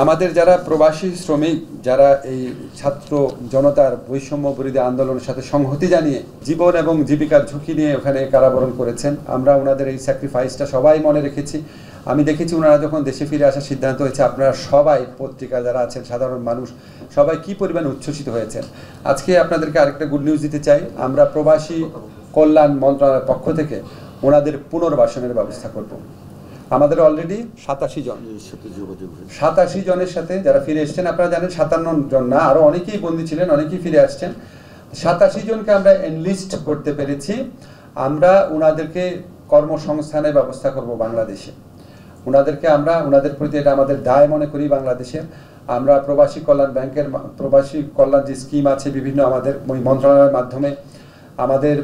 আমাদের যারা প্রবাসী শ্রমিক যারা এই ছাত্র জনতার বৈষম্য বিরোধী আন্দোলনের সাথে সংহতি জানিয়ে জীবন এবং জীবিকার ঝুঁকি নিয়ে ওখানে কারাবরণ করেছেন, আমরা ওনাদের এই স্যাক্রিফাইসটা সবাই মনে রেখেছি। আমি দেখেছি ওনারা যখন দেশে ফিরে আসার সিদ্ধান্ত হয়েছে, আপনারা সবাই পত্রিকা যারা আছেন, সাধারণ মানুষ সবাই কী পরিমাণ উচ্ছ্বসিত হয়েছেন। আজকে আপনাদেরকে আরেকটা গুড নিউজ দিতে চাই, আমরা প্রবাসী কল্যাণ মন্ত্রণালয়ের পক্ষ থেকে ওনাদের পুনর্বাসনের ব্যবস্থা করব। আমাদের অলরেডি 87 জনের সাথে যারা ফিরে এসছেন, আপনারা জানেন 57 জন না, আরও অনেকেই বন্দী ছিলেন, অনেকেই ফিরে আসছেন। 87 জনকে আমরা এনলিস্ট করতে পেরেছি। আমরা ওনাদেরকে কর্মসংস্থানের ব্যবস্থা করব বাংলাদেশে। ওনাদের প্রতি এটা আমাদের দায় মনে করি। বাংলাদেশে আমরা প্রবাসী কল্যাণ ব্যাংকের প্রবাসী কল্যাণ যে স্কিম আছে বিভিন্ন আমাদের মন্ত্রণালয়ের মাধ্যমে, আমাদের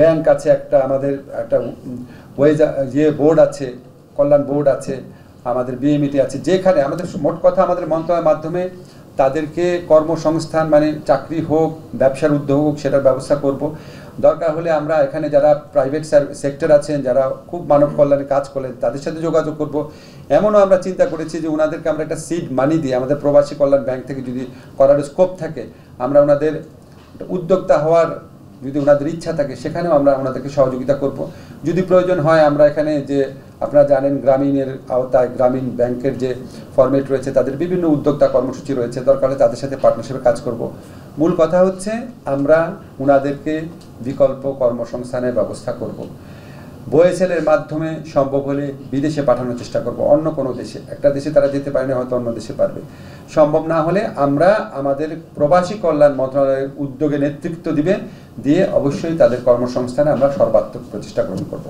ব্যাংক আছে, আমাদের একটা ওয়েজ বোর্ড আছে, কল্যাণ বোর্ড আছে, আমাদের বিএমইটি আছে, যেখানে আমাদের মোট কথা আমাদের মন্ত্রণালয়ের মাধ্যমে তাদেরকে কর্মসংস্থান মানে চাকরি হোক, ব্যবসার উদ্যোগ হোক, সেটার ব্যবস্থা করব। দরকার হলে আমরা এখানে যারা প্রাইভেট সেক্টর আছেন, যারা খুব মানব কল্যাণে কাজ করেন, তাদের সাথে যোগাযোগ করব। এমনও আমরা চিন্তা করেছি যে ওনাদেরকে আমরা একটা সিড মানি দিয়ে, আমাদের প্রবাসী কল্যাণ ব্যাংক থেকে যদি করার স্কোপ থাকে, আমরা ওনাদের উদ্যোক্তা হওয়ার যদি ওনাদের ইচ্ছা থাকে, সেখানেও আমরা ওনাদেরকে সহযোগিতা করব। যদি প্রয়োজন হয় আমরা এখানে যে আপনারা জানেন গ্রামীণের আওতায় গ্রামীণ ব্যাংকের যে ফরম্যাট রয়েছে, তাদের বিভিন্ন উদ্যোক্তা কর্মসূচি রয়েছে, দরকার হলে তাদের সাথে পার্টনারশিপে কাজ করব। মূল কথা হচ্ছে আমরা ওনাদেরকে বিকল্প কর্মসংস্থানের ব্যবস্থা করব। বয়েসেলের মাধ্যমে সম্ভব হলে বিদেশে পাঠানোর চেষ্টা করব, অন্য কোনো দেশে। একটা দেশে তারা যেতে পারে না, হয়তো অন্য দেশে পারবে। সম্ভব না হলে আমরা আমাদের প্রবাসী কল্যাণ মন্ত্রণালয়ের উদ্যোগে নেতৃত্ব দিয়ে অবশ্যই তাদের কর্মসংস্থানে আমরা সর্বাত্মক প্রচেষ্টা গ্রহণ করব।